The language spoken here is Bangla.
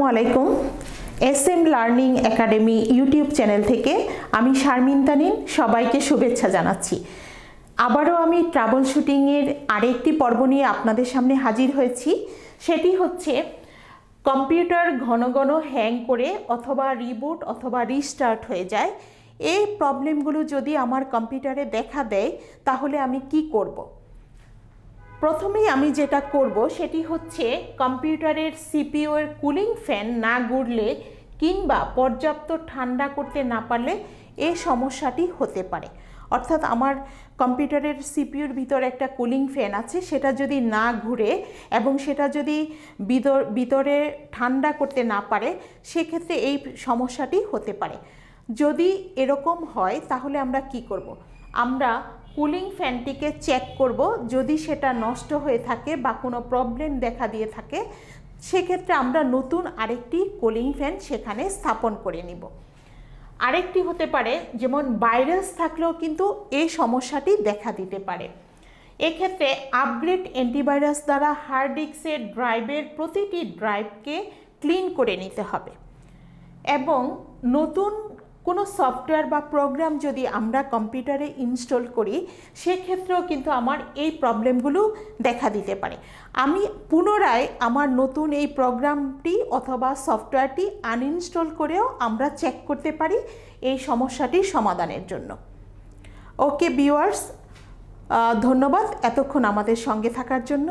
আসসালামু আলাইকুম। SM learning academy YouTube channel থেকে আমি শারমিন তানিন সবাইকে শুভেচ্ছা জানাচ্ছি। আবারও আমি ট্রাবল শুটিংয়ের আরেকটি পর্ব নিয়ে আপনাদের সামনে হাজির হয়েছি। সেটি হচ্ছে কম্পিউটার ঘন ঘন হ্যাং করে অথবা রিবুট অথবা রিস্টার্ট হয়ে যায়। এই প্রবলেমগুলো যদি আমার কম্পিউটারে দেখা দেয় তাহলে আমি কি করব? প্রথমেই আমি যেটা করব সেটি হচ্ছে কম্পিউটারের CPU এর কুলিং ফ্যান না ঘুরলে কিংবা পর্যাপ্ত ঠান্ডা করতে না পারলে এই সমস্যাটি হতে পারে। অর্থাৎ আমার কম্পিউটারের CPUর ভিতরে একটা কুলিং ফ্যান আছে, সেটা যদি না ঘুরে এবং সেটা যদি ভিতরে ঠান্ডা করতে না পারে সেক্ষেত্রে এই সমস্যাটি হতে পারে। যদি এরকম হয় তাহলে আমরা কি করব? আমরা কুলিং ফ্যানটিকে চেক করব, যদি সেটা নষ্ট হয়ে থাকে বা কোনো প্রবলেম দেখা দিয়ে থাকে সেক্ষেত্রে আমরা নতুন আরেকটি কুলিং ফ্যান সেখানে স্থাপন করে নিব। আরেকটি হতে পারে যেমন ভাইরাস থাকলেও কিন্তু এই সমস্যাটি দেখা দিতে পারে। এক্ষেত্রে আপগ্রেড অ্যান্টিভাইরাস দ্বারা হার্ড ডিস্কের ড্রাইভের প্রতিটি ড্রাইভকে ক্লিন করে নিতে হবে এবং নতুন কোনো সফটওয়্যার বা প্রোগ্রাম যদি আমরা কম্পিউটারে ইনস্টল করি সেক্ষেত্রেও কিন্তু আমার এই প্রবলেমগুলো দেখা দিতে পারে। আমি পুনরায় আমার নতুন এই প্রোগ্রামটি অথবা সফটওয়্যারটি আনইনস্টল করেও আমরা চেক করতে পারি এই সমস্যাটির সমাধানের জন্য। ওকে ভিউয়ার্স, ধন্যবাদ এতক্ষণ আমাদের সঙ্গে থাকার জন্য।